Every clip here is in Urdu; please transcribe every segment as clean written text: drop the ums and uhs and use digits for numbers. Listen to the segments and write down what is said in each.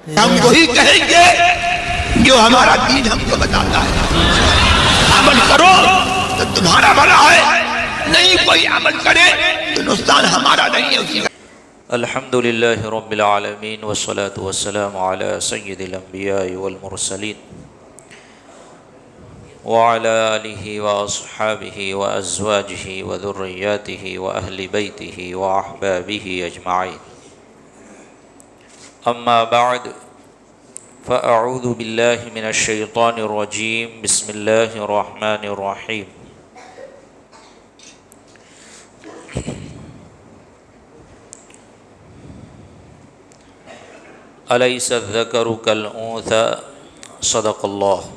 ہم وہی کہیں گے جو ہمارا دین ہم کو بتاتا ہے. عمل کرو تو تمہارا بھلا ہے، نہیں کوئی عمل کرے تو نقصان ہمارا نہیں ہے اسی کا. الحمد للہ رب العالمین والصلاة والسلام علی سید الانبیاء والمرسلین وعلی آلہ واصحابہ وازواجہ وذریاتہ واہل بیتہ واحبابہ اجمعین. اما بعد فاعوذ باللہ من الشیطان الرجیم. بسم اللہ الرحمن الرحیم. الیس الذکر کالانثی صدق اللہ.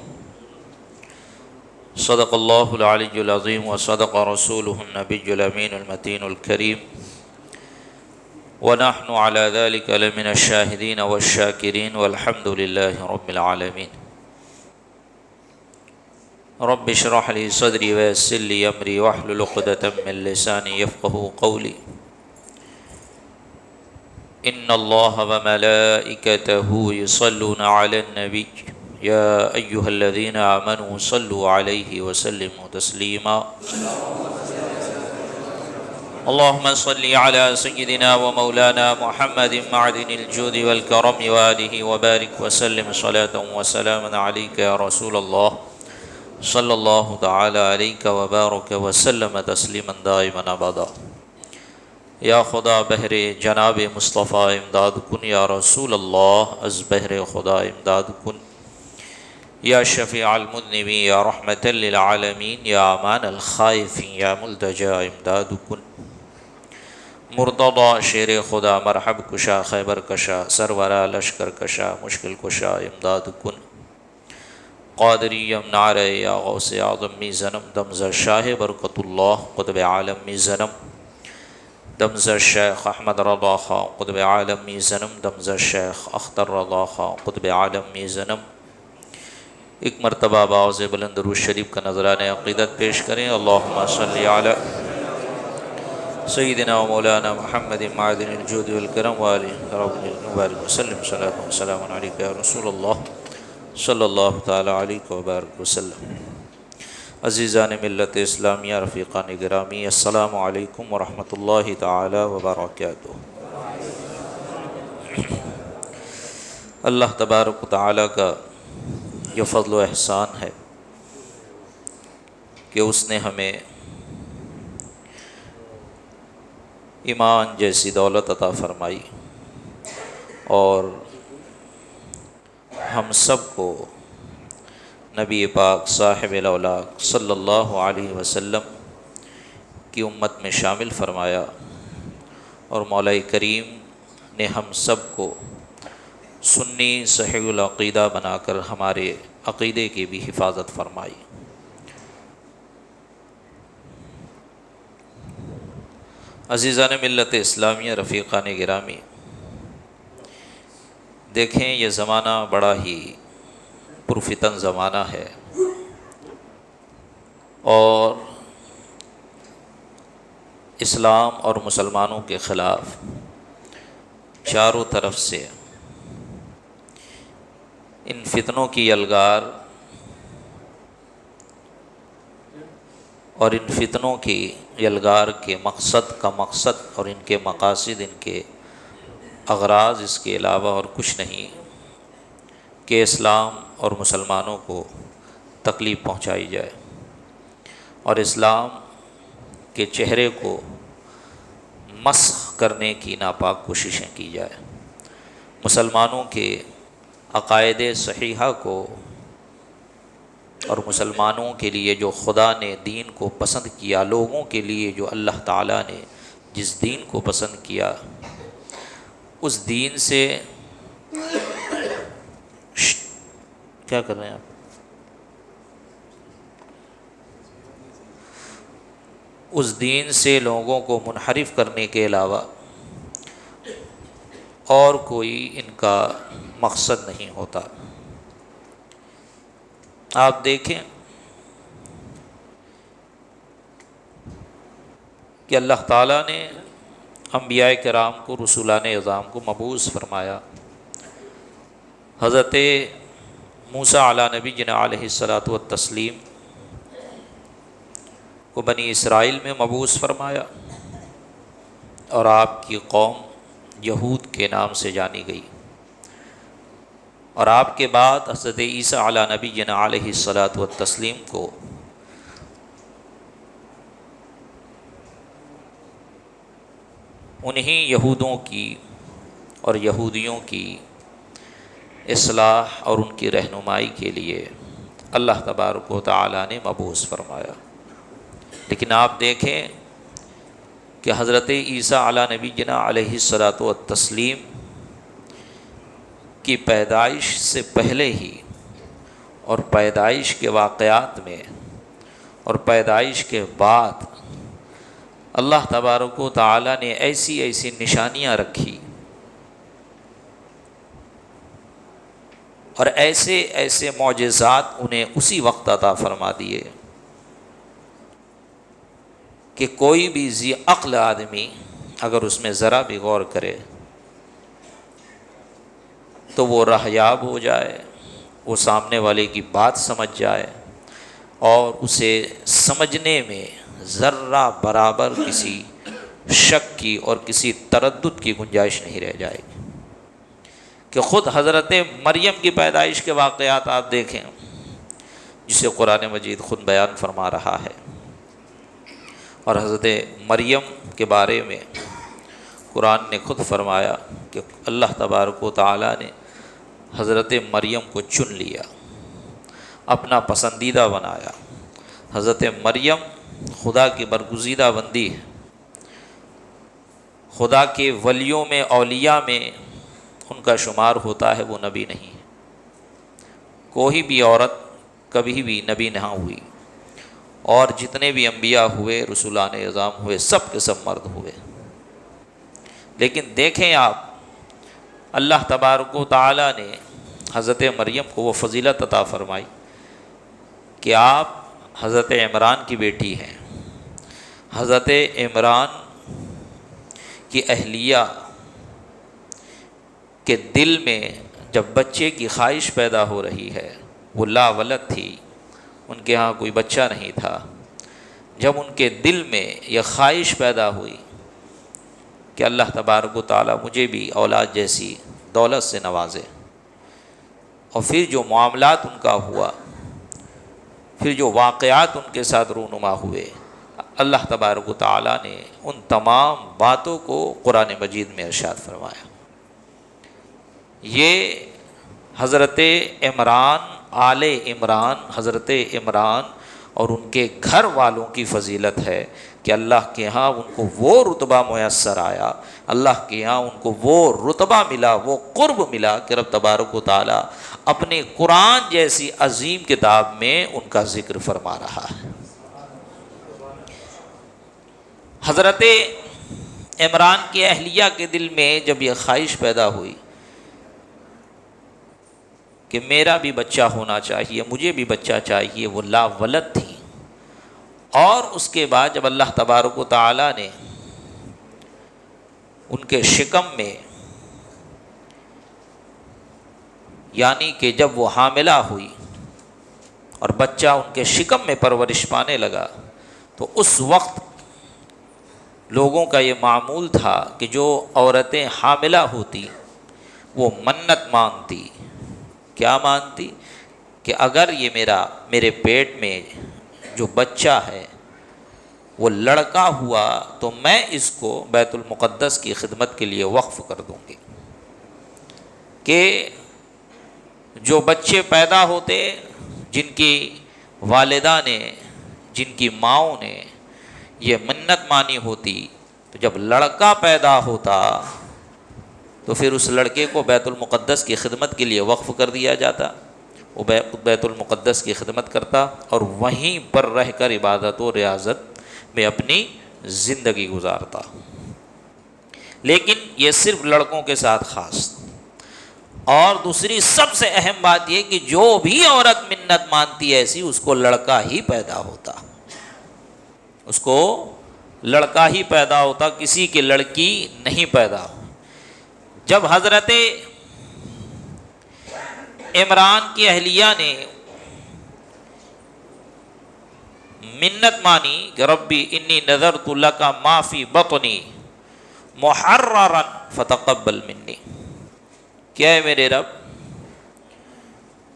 صدق اللہ العلی العظیم وصدق رسولہ النبی الامین المتین الکریم ونحن علی ذلک لمن الشاہدین والشاکرین والحمد للہ رب العالمین. رب اشرح لی صدری ویسر لی امری واحلل عقدۃ من لسانی یفقہوا قولی. ان اللہ وملائکتہ یصلون علی النبی یا ایہا الذین آمنوا صلوا علیہ وسلموا تسلیما. اللہم صل علی سیدنا ومولانا محمد معدن الجود والکرم وآلہ وبارک وسلم صلاة وسلاما علیک یا رسول اللہ صلی اللہ تعالی علیک وبارک وسلم تسلیما دائما ابدا. یا خدا بہر جناب مصطفیٰ امداد کن، یا رسول اللہ از بہر خدا امداد کن، یا شفیع المذنبین یا رحمت للعالمین یا امان الخائفین یا ملتجا امداد کن. مرتضی شیر خدا مرحب کشا خیبر کشا سرورا لشکر کشا مشکل کشا امداد کن. قادری نعرہ یا غوث اعظم می زنم دمز شاہ برکت اللہ قطب عالم می زنم دمز شیخ احمد رضا خان قطب عالم می زنم دمز شیخ اختر رضا خان قطب عالم می زنم. ایک مرتبہ باوز بلند درود شریف کا نذرانہ عقیدت پیش کریں. اللہم صلی علی سیدنا و مولانا محمد معدن الجود والکرم وآلہ وبارک وسلم صلاۃ وسلام علیک یا رسول اللہ صلی اللہ تعالی علیہ وبارک وسلم. عزیزان ملت اسلامیہ، رفیقان گرامی، السلام علیکم ورحمۃ اللہ تعالی وبرکاتہ. اللہ تبارک و تعالی کا یہ فضل و احسان ہے کہ اس نے ہمیں ایمان جیسی دولت عطا فرمائی اور ہم سب کو نبی پاک صاحب الاولاق صلی اللہ علیہ وسلم کی امت میں شامل فرمایا، اور مولا کریم نے ہم سب کو سنی صحیح العقیدہ بنا کر ہمارے عقیدے کی بھی حفاظت فرمائی. عزیزان ملت اسلامیہ، رفیقان گرامی، دیکھیں یہ زمانہ بڑا ہی پرفتن زمانہ ہے، اور اسلام اور مسلمانوں کے خلاف چاروں طرف سے ان فتنوں کی یلغار اور ان فتنوں کی یلغار کے مقصد اور ان کے مقاصد، ان کے اغراض اس کے علاوہ اور کچھ نہیں کہ اسلام اور مسلمانوں کو تکلیف پہنچائی جائے اور اسلام کے چہرے کو مسخ کرنے کی ناپاک کوششیں کی جائے. مسلمانوں کے عقائد صحیحہ کو اور مسلمانوں کے لیے جو خدا نے دین کو پسند کیا، لوگوں کے لیے جو اللہ تعالیٰ نے جس دین کو پسند کیا، اس دین سے کیا کر رہے ہیں آپ؟ اس دین سے لوگوں کو منحرف کرنے کے علاوہ اور کوئی ان کا مقصد نہیں ہوتا. آپ دیکھیں کہ اللہ تعالیٰ نے انبیاء کرام کو، رسولان اعظام کو مبعوث فرمایا، حضرت موسیٰ علیٰ نبی جنہ علیہ الصلاۃ والتسلیم کو بنی اسرائیل میں مبعوث فرمایا اور آپ کی قوم یہود کے نام سے جانی گئی، اور آپ کے بعد حضرت عیسیٰ علیٰ نبی جنہ علیہ الصلاۃ والتسلیم کو انہی یہودوں کی اور یہودیوں کی اصلاح اور ان کی رہنمائی کے لیے اللہ تبارک و تعالیٰ نے مبعوث فرمایا۔ لیکن آپ دیکھیں کہ حضرت عیسیٰ علیٰ نبی جنہ علیہ الصلاۃ والتسلیم کی پیدائش سے پہلے ہی اور پیدائش کے واقعات میں اور پیدائش کے بعد اللہ تبارک و تعالیٰ نے ایسی ایسی نشانیاں رکھی اور ایسے ایسے معجزات انہیں اسی وقت عطا فرما دیے کہ کوئی بھی ذی عقل آدمی اگر اس میں ذرا بھی غور کرے تو وہ راہیاب ہو جائے، وہ سامنے والے کی بات سمجھ جائے اور اسے سمجھنے میں ذرہ برابر کسی شک کی اور کسی تردد کی گنجائش نہیں رہ جائے گی۔ کہ خود حضرت مریم کی پیدائش کے واقعات آپ دیکھیں جسے قرآن مجید خود بیان فرما رہا ہے، اور حضرت مریم کے بارے میں قرآن نے خود فرمایا کہ اللہ تبارک و تعالیٰ نے حضرت مریم کو چن لیا، اپنا پسندیدہ بنایا۔ حضرت مریم خدا کی برگزیدہ بندی ہے، خدا کے ولیوں میں اولیاء میں ان کا شمار ہوتا ہے، وہ نبی نہیں۔ کوئی بھی عورت کبھی بھی نبی نہ ہوئی، اور جتنے بھی انبیاء ہوئے، رسولان اعظام ہوئے، سب کے سب مرد ہوئے۔ لیکن دیکھیں آپ، اللہ تبارک و تعالیٰ نے حضرت مریم کو وہ فضیلت عطا فرمائی کہ آپ حضرت عمران کی بیٹی ہیں۔ حضرت عمران کی اہلیہ کے دل میں جب بچے کی خواہش پیدا ہو رہی ہے، وہ لا ولد تھی، ان کے ہاں کوئی بچہ نہیں تھا، جب ان کے دل میں یہ خواہش پیدا ہوئی کہ اللہ تبارک و تعالیٰ مجھے بھی اولاد جیسی دولت سے نوازے، اور پھر جو معاملات ان کا ہوا، پھر جو واقعات ان کے ساتھ رونما ہوئے، اللہ تبارک و تعالیٰ نے ان تمام باتوں کو قرآن مجید میں ارشاد فرمایا۔ یہ حضرت عمران، آل عمران، حضرت عمران اور ان کے گھر والوں کی فضیلت ہے کہ اللہ کے ہاں ان کو وہ رتبہ میسر آیا، اللہ کے ہاں ان کو وہ رتبہ ملا، وہ قرب ملا کہ رب تبارک و تعالیٰ اپنے قرآن جیسی عظیم کتاب میں ان کا ذکر فرما رہا ہے۔ حضرت عمران کی اہلیہ کے دل میں جب یہ خواہش پیدا ہوئی کہ میرا بھی بچہ ہونا چاہیے، مجھے بھی بچہ چاہیے، وہ لا ولد تھی، اور اس کے بعد جب اللہ تبارک و تعالیٰ نے ان کے شکم میں، یعنی کہ جب وہ حاملہ ہوئی اور بچہ ان کے شکم میں پرورش پانے لگا، تو اس وقت لوگوں کا یہ معمول تھا کہ جو عورتیں حاملہ ہوتی وہ منت مانگتی۔ کیا مانتی؟ کہ اگر یہ میرے پیٹ میں جو بچہ ہے وہ لڑکا ہوا تو میں اس کو بیت المقدس کی خدمت کے لیے وقف کر دوں گی۔ کہ جو بچے پیدا ہوتے جن کی والدہ نے، جن کی ماؤں نے یہ منت مانی ہوتی، تو جب لڑکا پیدا ہوتا تو پھر اس لڑکے کو بیت المقدس کی خدمت کے لیے وقف کر دیا جاتا، وہ بیت المقدس کی خدمت کرتا اور وہیں پر رہ کر عبادت و ریاضت میں اپنی زندگی گزارتا۔ لیکن یہ صرف لڑکوں کے ساتھ خاص۔ اور دوسری سب سے اہم بات یہ کہ جو بھی عورت منت مانتی ایسی، اس کو لڑکا ہی پیدا ہوتا، اس کو لڑکا ہی پیدا ہوتا، کسی کی لڑکی نہیں پیدا ہو۔ جب حضرت عمران کی اہلیہ نے منت مانی کہ ربی انی نذرت لک ما فی بطنی محررا فتقبل منی، کیا ہے میرے رب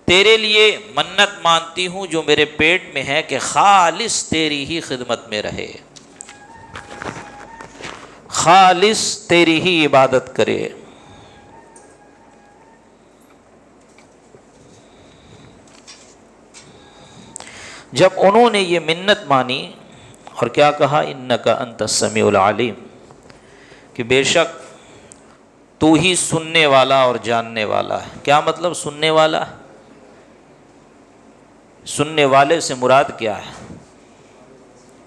تیرے لیے منت مانتی ہوں جو میرے پیٹ میں ہے کہ خالص تیری ہی خدمت میں رہے، خالص تیری ہی عبادت کرے۔ جب انہوں نے یہ منت مانی اور کیا کہا، انک انت السمیع العلیم، کہ بے شک تو ہی سننے والا اور جاننے والا ہے۔ کیا مطلب سننے والا؟ سننے والے سے مراد کیا ہے؟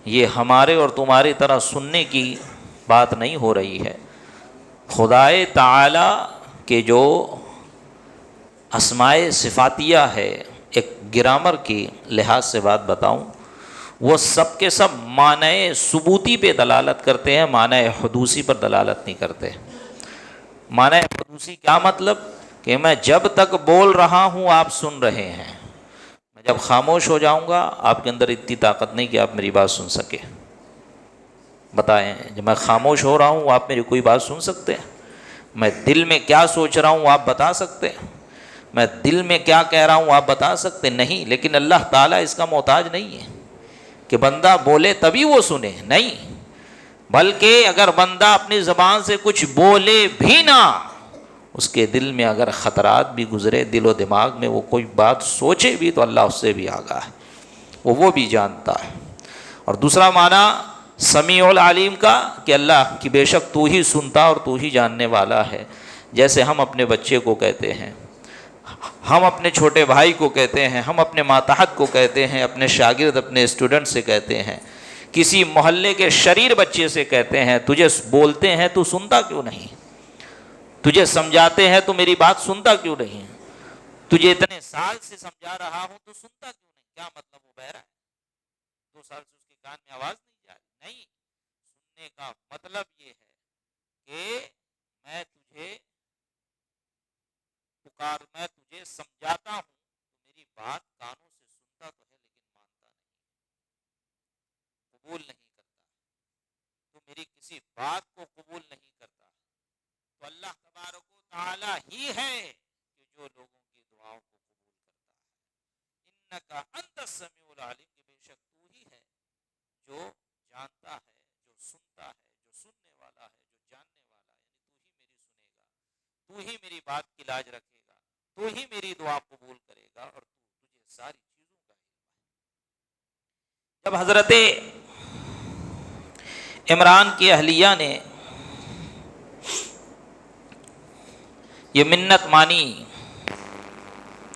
یہ ہمارے اور تمہاری طرح سننے کی بات نہیں ہو رہی ہے۔ خدائے تعالی کے جو اسماء صفاتیہ ہے، ایک گرامر کی لحاظ سے بات بتاؤں، وہ سب کے سب معنی ثبوتی پہ دلالت کرتے ہیں، معنی حدوثی پر دلالت نہیں کرتے۔ معنی حدوثی کیا مطلب؟ کہ میں جب تک بول رہا ہوں آپ سن رہے ہیں، میں جب خاموش ہو جاؤں گا آپ کے اندر اتنی طاقت نہیں کہ آپ میری بات سن سکے۔ بتائیں، جب میں خاموش ہو رہا ہوں آپ میری کوئی بات سن سکتے ہیں؟ میں دل میں کیا سوچ رہا ہوں آپ بتا سکتے ہیں؟ میں دل میں کیا کہہ رہا ہوں آپ بتا سکتے نہیں؟ لیکن اللہ تعالیٰ اس کا محتاج نہیں ہے کہ بندہ بولے تبھی وہ سنے، نہیں، بلکہ اگر بندہ اپنی زبان سے کچھ بولے بھی نہ، اس کے دل میں اگر خطرات بھی گزرے، دل و دماغ میں وہ کوئی بات سوچے بھی، تو اللہ اس سے بھی آگاہ ہے، وہ بھی جانتا ہے۔ اور دوسرا معنی سمیع العلیم کا، کہ اللہ کی بے شک تو ہی سنتا اور تو ہی جاننے والا ہے۔ جیسے ہم اپنے بچے کو کہتے ہیں، ہم اپنے چھوٹے بھائی کو کہتے ہیں، ہم اپنے ماتحت کو کہتے ہیں، اپنے شاگرد اپنے اسٹوڈنٹ سے کہتے ہیں، کسی محلے کے شریر بچے سے کہتے ہیں، تجھے بولتے ہیں تو سنتا کیوں نہیں؟ تجھے سمجھاتے ہیں تو میری بات سنتا کیوں نہیں؟ تجھے اتنے سال سے سمجھا رہا ہوں تو سنتا کیوں نہیں؟ کیا مطلب وہ بہرا ہے؟ 2 سال سے اس کے کان میں آواز نہیں جا رہی؟ نہیں، سننے کا مطلب یہ ہے کہ میں تجھے سمجھاتا ہوں تو میری بات کانوں سے سنتا تو ہے لیکن مانتا نہیں، قبول نہیں کرتا، تو میری کسی بات کو قبول نہیں کرتا۔ تو اللہ تبارک و تعالی ہی ہے کہ جو لوگوں کی دعاؤں کو قبول کرتا ہے۔ انک انت السمیع العلیم، کہ بے شک تو ہی ہے جو جانتا ہے، جو سنتا ہے، جو سننے والا ہے، جو جاننے والا ہے، یعنی تو ہی میری بات کی لاج رکھے گا، تو ہی میری دعا قبول کرے گا، اور تجھے ساری چیزوں کا علم ہے۔ جب حضرت عمران کی اہلیہ نے یہ منت مانی،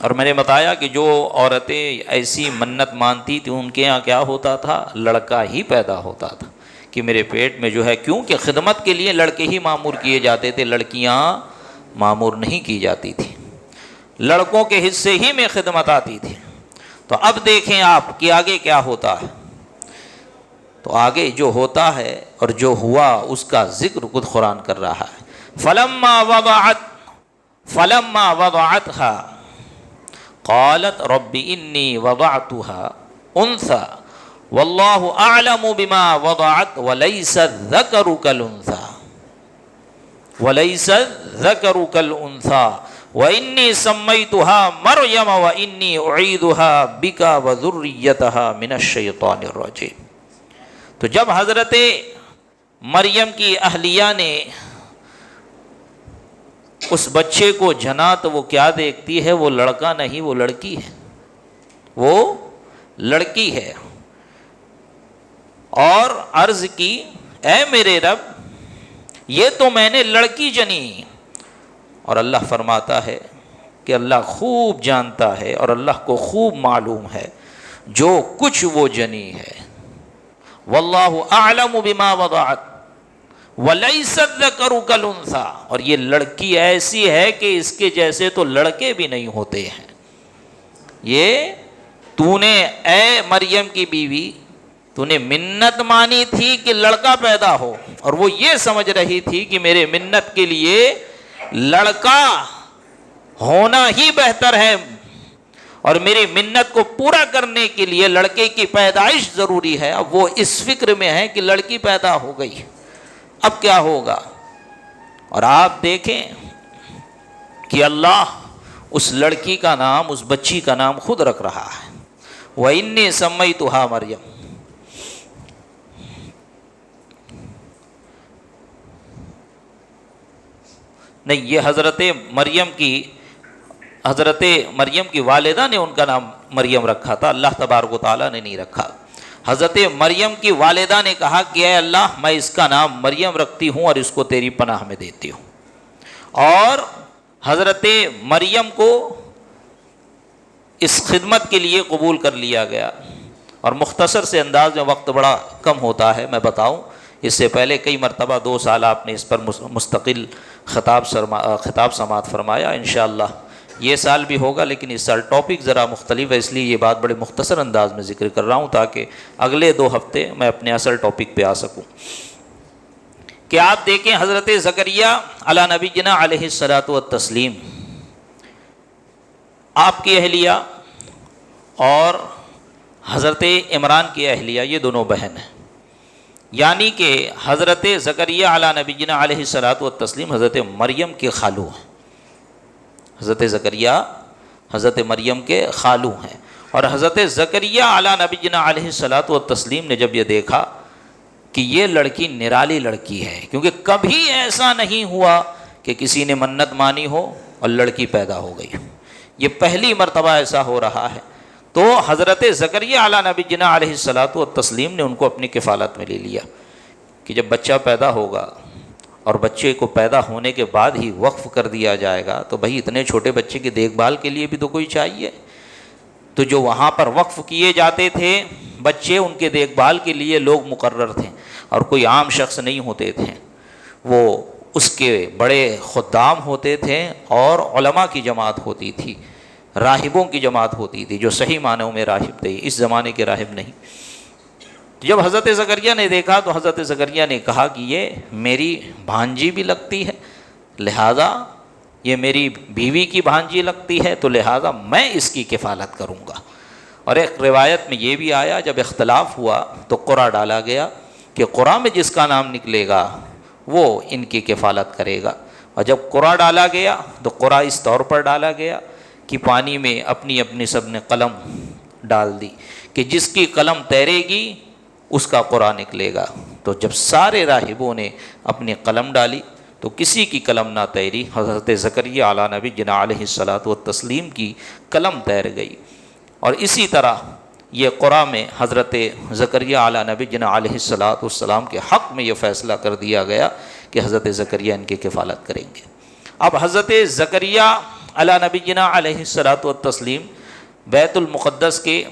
اور میں نے بتایا کہ جو عورتیں ایسی منت مانتی تھیں ان کے یہاں کیا ہوتا تھا، لڑکا ہی پیدا ہوتا تھا، کہ میرے پیٹ میں جو ہے، کیونکہ خدمت کے لیے لڑکے ہی معمور کیے جاتے تھے، لڑکیاں معمور نہیں کی جاتی تھی، لڑکوں کے حصے ہی میں خدمت آتی تھی۔ تو اب دیکھیں آپ کہ آگے کیا ہوتا ہے۔ تو آگے جو ہوتا ہے اور جو ہوا اس کا ذکر خود قرآن کر رہا ہے۔ فلما وضعتها قالت رب انی وضعتها انثى واللہ اعلم بما وضعت وليس الذکر كالانثى وانی سمیتها مریم وانی اعیدها بک وذریتها من الشیطان الرجیم۔ تو جب حضرت مریم کی اہلیہ نے اس بچے کو جنا تو وہ کیا دیکھتی ہے؟ وہ لڑکا نہیں، وہ لڑکی ہے، وہ لڑکی ہے، اور عرض کی اے میرے رب یہ تو میں نے لڑکی جنی۔ اور اللہ فرماتا ہے کہ اللہ خوب جانتا ہے اور اللہ کو خوب معلوم ہے جو کچھ وہ جنی ہے۔ واللہ اعلم بما وضعت وَلَيْسَ الذَّكَرُ كَالْأُنثَىٰ، اور یہ لڑکی ایسی ہے کہ اس کے جیسے تو لڑکے بھی نہیں ہوتے ہیں۔ یہ تو نے اے مریم کی بیوی، تو نے منت مانی تھی کہ لڑکا پیدا ہو، اور وہ یہ سمجھ رہی تھی کہ میرے منت کے لیے لڑکا ہونا ہی بہتر ہے، اور میری منت کو پورا کرنے کے لیے لڑکے کی پیدائش ضروری ہے۔ اب وہ اس فکر میں ہے کہ لڑکی پیدا ہو گئی، اب کیا ہوگا؟ اور آپ دیکھیں کہ اللہ اس لڑکی کا نام، اس بچی کا نام خود رکھ رہا ہے، وَإِنِّي سَمَّيْتُهَا مَرْيَمَ۔ نہیں، یہ حضرت مریم کی والدہ نے ان کا نام مریم رکھا تھا، اللہ تبارک و تعالیٰ نے نہیں رکھا۔ حضرت مریم کی والدہ نے کہا کہ اے اللہ، میں اس کا نام مریم رکھتی ہوں اور اس کو تیری پناہ میں دیتی ہوں۔ اور حضرت مریم کو اس خدمت کے لیے قبول کر لیا گیا۔ اور مختصر سے انداز میں، وقت بڑا کم ہوتا ہے، میں بتاؤں، اس سے پہلے کئی مرتبہ 2 سال آپ نے اس پر مستقل خطاب سماعت فرمایا، انشاءاللہ یہ سال بھی ہوگا، لیکن اس سال ٹاپک ذرا مختلف ہے، اس لیے یہ بات بڑے مختصر انداز میں ذکر کر رہا ہوں تاکہ اگلے 2 ہفتے میں اپنے اصل ٹاپک پہ آ سکوں۔ کہ آپ دیکھیں حضرت زکریہ علی نبینا علیہ الصلاۃ والتسلیم، آپ کی اہلیہ اور حضرت عمران کی اہلیہ، یہ دونوں بہن ہیں، یعنی کہ حضرت زکریہ علی نبینا علیہ الصلاۃ والتسلیم حضرت مریم کے خالو ہیں۔ حضرت زکریہ حضرت مریم کے خالو ہیں، اور حضرت زکریہ علی نبینا علیہ الصلاۃ والتسلیم نے جب یہ دیکھا کہ یہ لڑکی نرالی لڑکی ہے، کیونکہ کبھی ایسا نہیں ہوا کہ کسی نے منت مانی ہو اور لڑکی پیدا ہو گئی، یہ پہلی مرتبہ ایسا ہو رہا ہے، تو حضرت زکریہ علی نبینا علیہ الصلاۃ والتسلیم نے ان کو اپنی کفالت میں لے لیا کہ جب بچہ پیدا ہوگا اور بچے کو پیدا ہونے کے بعد ہی وقف کر دیا جائے گا، تو بھائی اتنے چھوٹے بچے کی دیکھ بھال کے لیے بھی تو کوئی چاہیے۔ تو جو وہاں پر وقف کیے جاتے تھے بچے، ان کے دیکھ بھال کے لیے لوگ مقرر تھے، اور کوئی عام شخص نہیں ہوتے تھے، وہ اس کے بڑے خدام ہوتے تھے، اور علماء کی جماعت ہوتی تھی، راہبوں کی جماعت ہوتی تھی، جو صحیح معنوں میں راہب تھے، اس زمانے کے راہب نہیں۔ جب حضرت زکریہ نے دیکھا تو حضرت زکریہ نے کہا کہ یہ میری بھانجی بھی لگتی ہے، لہذا یہ میری بیوی کی بھانجی لگتی ہے، تو لہذا میں اس کی کفالت کروں گا۔ اور ایک روایت میں یہ بھی آیا، جب اختلاف ہوا تو قرعہ ڈالا گیا کہ قرعہ میں جس کا نام نکلے گا وہ ان کی کفالت کرے گا۔ اور جب قرعہ ڈالا گیا تو قرعہ اس طور پر ڈالا گیا کہ پانی میں اپنی اپنی سب نے قلم ڈال دی کہ جس کی قلم تیرے گی اس کا قرعہ نکلے گا۔ تو جب سارے راہبوں نے اپنی قلم ڈالی تو کسی کی قلم نہ تیری، حضرت زکریہ علی نبینا علیہ الصلاۃ والتسلیم کی قلم تیر گئی۔ اور اسی طرح یہ قرعہ میں حضرت زکریہ علی نبینا علیہ الصلاۃ والسلام کے حق میں یہ فیصلہ کر دیا گیا کہ حضرت زکریہ ان کی کفالت کریں گے۔ اب حضرت زکریہ علی نبینا علیہ الصلاۃ والتسلیم بیت المقدس کے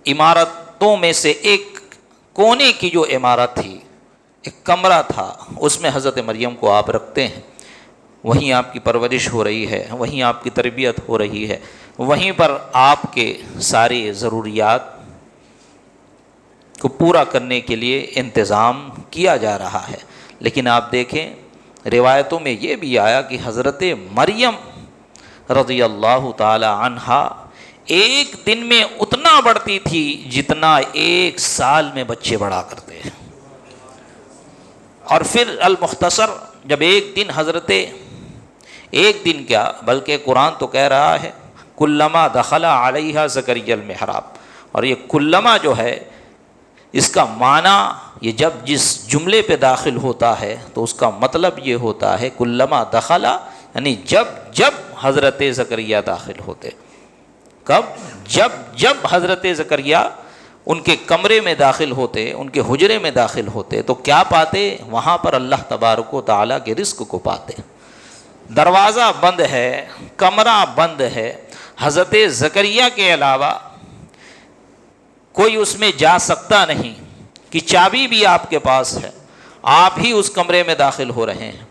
عمارتوں میں سے ایک کونے کی جو عمارت تھی، ایک کمرہ تھا، اس میں حضرت مریم کو آپ رکھتے ہیں، وہیں آپ کی پرورش ہو رہی ہے، وہیں آپ کی تربیت ہو رہی ہے، وہیں پر آپ کے سارے ضروریات کو پورا کرنے کے لیے انتظام کیا جا رہا ہے۔ لیکن آپ دیکھیں روایتوں میں یہ بھی آیا کہ حضرت مریم رضی اللہ تعالی عنہا ایک دن میں اتنا بڑھتی تھی جتنا 1 سال میں بچے بڑھا کرتے ہیں۔ اور پھر المختصر جب ایک دن کیا بلکہ قرآن تو کہہ رہا ہے کلما دخل علیہا زکریا المحراب، اور یہ کلما جو ہے اس کا معنی یہ جب جس جملے پہ داخل ہوتا ہے تو اس کا مطلب یہ ہوتا ہے کلما دخل، یعنی جب حضرت زکریا داخل ہوتے، کب؟ جب حضرت زکریا ان کے کمرے میں داخل ہوتے، ان کے حجرے میں داخل ہوتے، تو کیا پاتے؟ وہاں پر اللہ تبارک و تعالیٰ کے رزق کو پاتے۔ دروازہ بند ہے، کمرہ بند ہے، حضرت زکریا کے علاوہ کوئی اس میں جا سکتا نہیں، کہ چابی بھی آپ کے پاس ہے، آپ ہی اس کمرے میں داخل ہو رہے ہیں،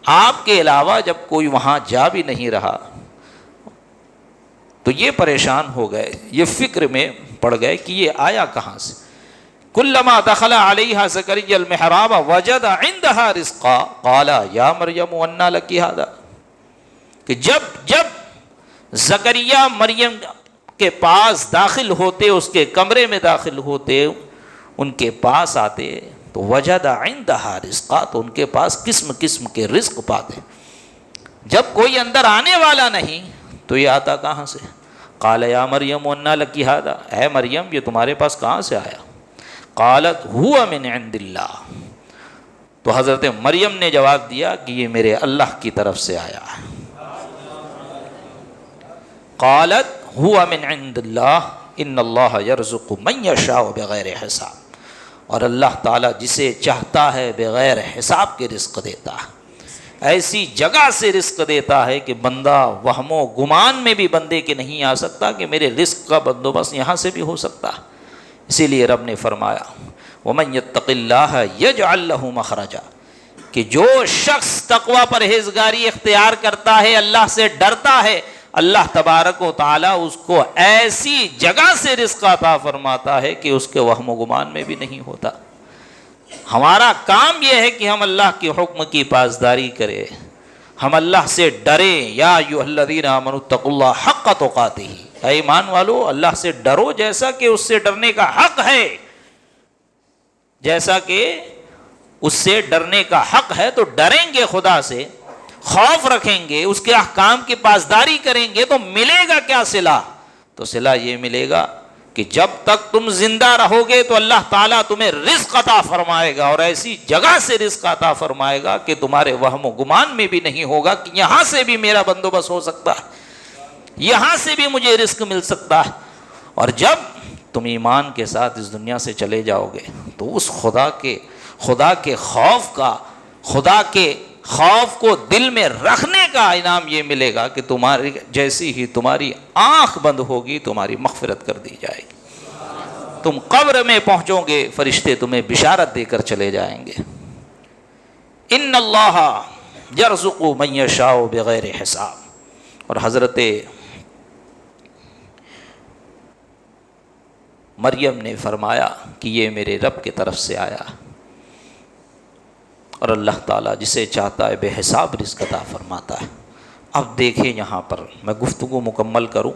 آپ کے علاوہ جب کوئی وہاں جا بھی نہیں رہا تو یہ پریشان ہو گئے، یہ فکر میں پڑ گئے کہ یہ آیا کہاں سے۔ کلما دخل علیہا زکریا المحراب وجد عندها رزقا قال یا مریم انا لکی ھذا، کہ جب زکریا مریم کے پاس داخل ہوتے، اس کے کمرے میں داخل ہوتے، ان کے پاس آتے تو وجد عندہا رزقا، تو ان کے پاس قسم قسم کے رزق پاتے. جب کوئی اندر آنے والا نہیں تو یہ آتا کہاں سے؟ قال یا مریم انا لکی ھذا، اے مریم یہ تمہارے پاس کہاں سے آیا؟ قالت هو من عند اللہ، تو حضرت مریم نے جواب دیا کہ یہ میرے اللہ کی طرف سے آیا ہے. قالت هو من عند اللہ ان اللہ یرزق من یشاء بغیر حساب، اور اللہ تعالیٰ جسے چاہتا ہے بغیر حساب کے رزق دیتا ہے. ایسی جگہ سے رزق دیتا ہے کہ بندہ وہم و گمان میں بھی بندے کے نہیں آ سکتا کہ میرے رزق کا بندوبست یہاں سے بھی ہو سکتا ہے. اسی لیے رب نے فرمایا وَمَن يَتَّقِ اللَّهَ يَجْعَلْ لَهُ مَخْرَجًا، کہ جو شخص تقوی پرہیزگاری اختیار کرتا ہے، اللہ سے ڈرتا ہے، اللہ تبارک و تعالیٰ اس کو ایسی جگہ سے رزق عطا فرماتا ہے کہ اس کے وہم و گمان میں بھی نہیں ہوتا. ہمارا کام یہ ہے کہ ہم اللہ کے حکم کی پاسداری کریں، ہم اللہ سے ڈریں. یا ایھا الذین آمنوا اتقوا اللہ حق تقاتہ، اے ایمان والو اللہ سے ڈرو جیسا کہ اس سے ڈرنے کا حق ہے، جیسا کہ اس سے ڈرنے کا حق ہے. تو ڈریں گے خدا سے، خوف رکھیں گے، اس کے احکام کی پاسداری کریں گے تو ملے گا کیا صلہ؟ تو صلہ یہ ملے گا کہ جب تک تم زندہ رہو گے تو اللہ تعالیٰ تمہیں رزق عطا فرمائے گا، اور ایسی جگہ سے رزق عطا فرمائے گا کہ تمہارے وہم و گمان میں بھی نہیں ہوگا کہ یہاں سے بھی میرا بندوبست ہو سکتا ہے، یہاں سے بھی مجھے رزق مل سکتا ہے. اور جب تم ایمان کے ساتھ اس دنیا سے چلے جاؤ گے تو اس خدا کے خوف کو دل میں رکھنے کا انعام یہ ملے گا کہ تمہاری جیسی ہی تمہاری آنکھ بند ہوگی تمہاری مغفرت کر دی جائے گی. تم قبر میں پہنچو گے، فرشتے تمہیں بشارت دے کر چلے جائیں گے. ان اللہ یرزق من یشاء بغیر حساب. اور حضرت مریم نے فرمایا کہ یہ میرے رب کی طرف سے آیا، اور اللہ تعالیٰ جسے چاہتا ہے بے حساب رزق عطا فرماتا ہے. اب دیکھیں یہاں پر میں گفتگو مکمل کروں،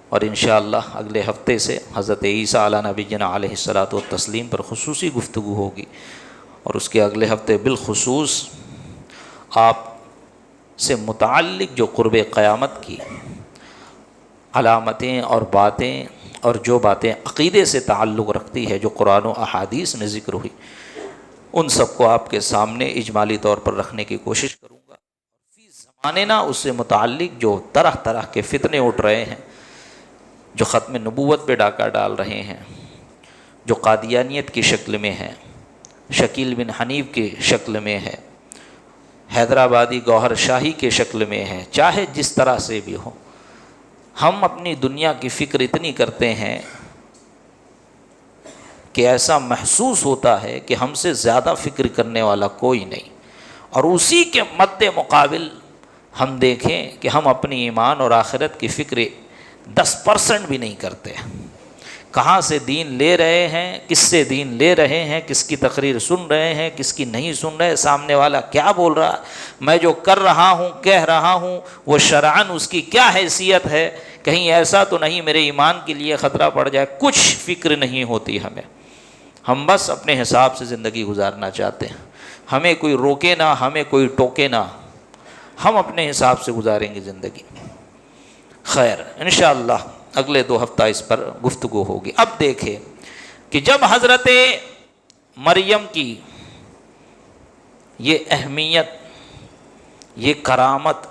اور انشاءاللہ اگلے ہفتے سے حضرت عیسیٰ علی نبینا علیہ الصلاۃ والتسلیم پر خصوصی گفتگو ہوگی، اور اس کے اگلے ہفتے بالخصوص آپ سے متعلق جو قرب قیامت کی علامتیں اور باتیں اور جو باتیں عقیدے سے تعلق رکھتی ہے، جو قرآن و احادیث میں ذکر ہوئی، ان سب کو آپ کے سامنے اجمالی طور پر رکھنے کی کوشش کروں گا. فی زمانے نا اس سے متعلق جو طرح طرح کے فتنے اٹھ رہے ہیں، جو ختم نبوت پہ ڈاکہ ڈال رہے ہیں، جو قادیانیت کی شکل میں ہے، شکیل بن حنیف کی شکل میں ہے، حیدرآبادی گوہر شاہی کے شکل میں ہے، چاہے جس طرح سے بھی ہو، ہم اپنی دنیا کی فکر اتنی کرتے ہیں کہ ایسا محسوس ہوتا ہے کہ ہم سے زیادہ فکر کرنے والا کوئی نہیں، اور اسی کے مد مقابل ہم دیکھیں کہ ہم اپنی ایمان اور آخرت کی فکر 10% بھی نہیں کرتے. کہاں سے دین لے رہے ہیں، کس سے دین لے رہے ہیں، کس کی تقریر سن رہے ہیں، کس کی نہیں سن رہے، سامنے والا کیا بول رہا ہے، میں جو کر رہا ہوں کہہ رہا ہوں وہ شرعاً اس کی کیا حیثیت ہے، کہیں ایسا تو نہیں میرے ایمان کے لیے خطرہ پڑ جائے. کچھ فکر نہیں ہوتی ہمیں، ہم بس اپنے حساب سے زندگی گزارنا چاہتے ہیں. ہمیں کوئی روکے نہ، ہمیں کوئی ٹوکے نہ، ہم اپنے حساب سے گزاریں گے زندگی. خیر انشاءاللہ اگلے 2 ہفتہ اس پر گفتگو ہوگی. اب دیکھیں کہ جب حضرت مریم کی یہ اہمیت، یہ کرامت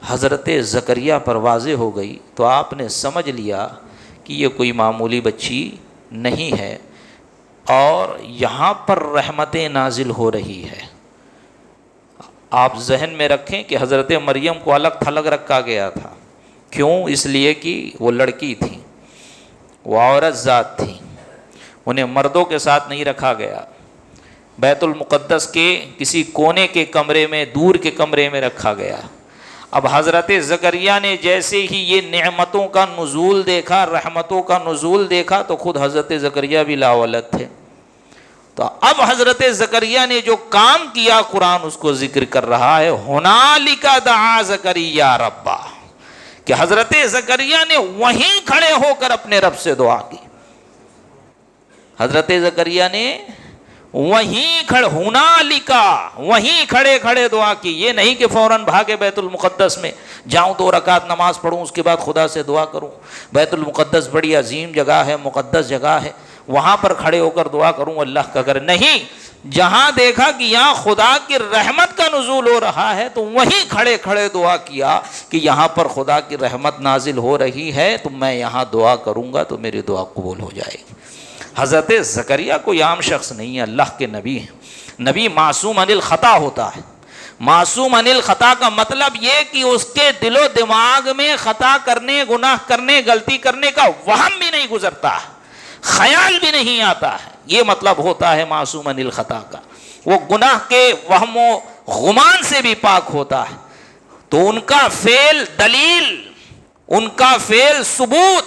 حضرت زکریہ پر واضح ہو گئی تو آپ نے سمجھ لیا کہ یہ کوئی معمولی بچی نہیں ہے، اور یہاں پر رحمتیں نازل ہو رہی ہے. آپ ذہن میں رکھیں کہ حضرت مریم کو الگ تھلگ رکھا گیا تھا. کیوں؟ اس لیے کہ وہ لڑکی تھی، وہ عورت ذات تھی، انہیں مردوں کے ساتھ نہیں رکھا گیا. بیت المقدس کے کسی کونے کے کمرے میں، دور کے کمرے میں رکھا گیا. اب حضرت زکریہ نے جیسے ہی یہ نعمتوں کا نزول دیکھا، رحمتوں کا نزول دیکھا، تو خود حضرت زکریہ بھی لا ولد تھے. تو اب حضرت زکریا نے جو کام کیا قرآن اس کو ذکر کر رہا ہے، ہنالک دعا زکریا ربہ، کہ حضرت زکریا نے وہیں کھڑے ہو کر اپنے رب سے دعا کی. حضرت زکریا نے وہیں کھڑے کھڑے دعا کی. یہ نہیں کہ فوراً بھاگے بیت المقدس میں، جاؤں 2 رکعت نماز پڑھوں اس کے بعد خدا سے دعا کروں. بیت المقدس بڑی عظیم جگہ ہے، مقدس جگہ ہے، وہاں پر کھڑے ہو کر دعا کروں اللہ کا کر. نہیں، جہاں دیکھا کہ یہاں خدا کی رحمت کا نزول ہو رہا ہے تو وہیں کھڑے کھڑے دعا کیا کہ یہاں پر خدا کی رحمت نازل ہو رہی ہے تو میں یہاں دعا کروں گا تو میری دعا قبول ہو جائے گی. حضرت زکریا کوئی عام شخص نہیں ہے، اللہ کے نبی ہیں. نبی معصوم عن الخطا ہوتا ہے. معصوم عن الخطا کا مطلب یہ کہ اس کے دل و دماغ میں خطا کرنے، گناہ کرنے، غلطی کرنے کا وہم بھی نہیں گزرتا ہے، خیال بھی نہیں آتا ہے. یہ مطلب ہوتا ہے معصوم عن الخطا کا. وہ گناہ کے وہم و غمان سے بھی پاک ہوتا ہے. تو ان کا فعل دلیل، ان کا فعل ثبوت،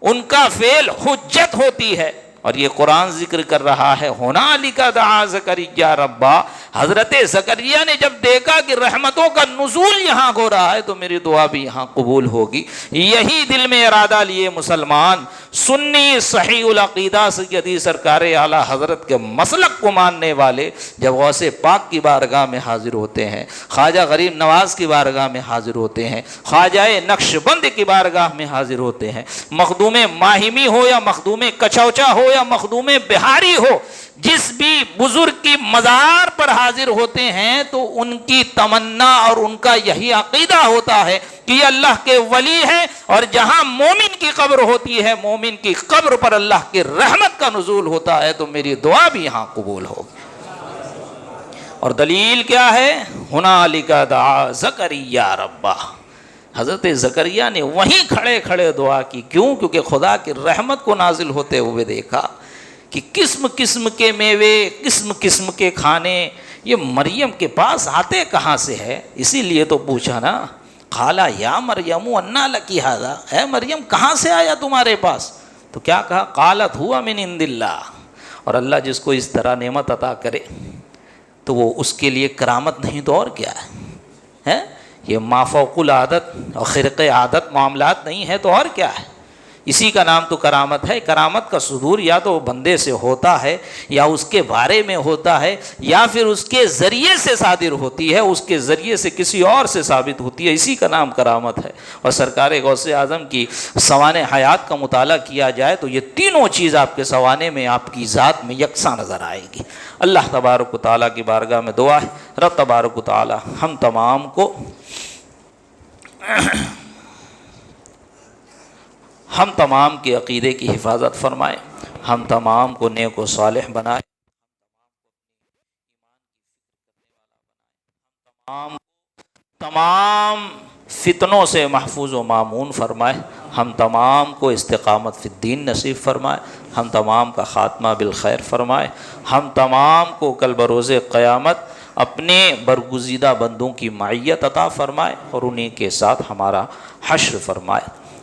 ان کا فعل حجت ہوتی ہے. اور یہ قرآن ذکر کر رہا ہے ہنالک دعا زکریا ربہ. حضرت زکریا نے جب دیکھا کہ رحمتوں کا نزول یہاں ہو رہا ہے تو میری دعا بھی یہاں قبول ہوگی. یہی دل میں ارادہ لیے مسلمان سنی صحیح العقیدہ سیدی سرکار اعلیٰ حضرت کے مسلک کو ماننے والے جب غوث پاک کی بارگاہ میں حاضر ہوتے ہیں، خواجہ غریب نواز کی بارگاہ میں حاضر ہوتے ہیں، خواجہ نقش بند کی بارگاہ میں حاضر ہوتے ہیں، مخدوم ماہمی ہو یا مخدوم کچوچا ہو یا مخدوم بہاری ہو، جس بھی بزرگ کی مزار پر حاضر ہوتے ہیں تو ان کی تمنا اور ان کا یہی عقیدہ ہوتا ہے کہ یہ اللہ کے ولی ہے، اور جہاں مومن کی قبر ہوتی ہے، مومن کی قبر پر اللہ کی رحمت کا نزول ہوتا ہے تو میری دعا بھی یہاں قبول ہوگی. اور دلیل کیا ہے؟ ہنالک دعا زکریا ربہ. حضرت زکریا نے وہیں کھڑے کھڑے دعا کی. کیوں؟ کیونکہ خدا کی رحمت کو نازل ہوتے ہوئے دیکھا کہ قسم قسم کے میوے، قسم قسم کے کھانے یہ مریم کے پاس آتے کہاں سے ہے. اسی لیے تو پوچھا نا، قالا یا مریم انا لکی ھذا، اے مریم کہاں سے آیا تمہارے پاس؟ تو کیا کہا؟ قالت ہوا من عند اللہ. اور اللہ جس کو اس طرح نعمت عطا کرے تو وہ اس کے لیے کرامت نہیں تو اور کیا ہے؟ یہ مافوق العادت اور خرق عادت معاملات نہیں ہے تو اور کیا ہے؟ اسی کا نام تو کرامت ہے. کرامت کا صدور یا تو بندے سے ہوتا ہے یا اس کے بارے میں ہوتا ہے یا پھر اس کے ذریعے سے صادر ہوتی ہے، اس کے ذریعے سے کسی اور سے ثابت ہوتی ہے. اسی کا نام کرامت ہے. اور سرکار غوث اعظم کی سوانح حیات کا مطالعہ کیا جائے تو یہ تینوں چیز آپ کے سوانے میں، آپ کی ذات میں یکساں نظر آئے گی. اللہ تبارک و تعالیٰ کی بارگاہ میں دعا ہے رب تبارک و تعالیٰ ہم تمام کو ہم تمام کے عقیدے کی حفاظت فرمائے، ہم تمام کو نیک و صالح بنائے، تمام فتنوں سے محفوظ و مامون فرمائے، ہم تمام کو استقامت فی الدین نصیب فرمائے، ہم تمام کا خاتمہ بالخیر فرمائے، ہم تمام کو کل بروز قیامت اپنے برگزیدہ بندوں کی معیت عطا فرمائے اور انہیں کے ساتھ ہمارا حشر فرمائے.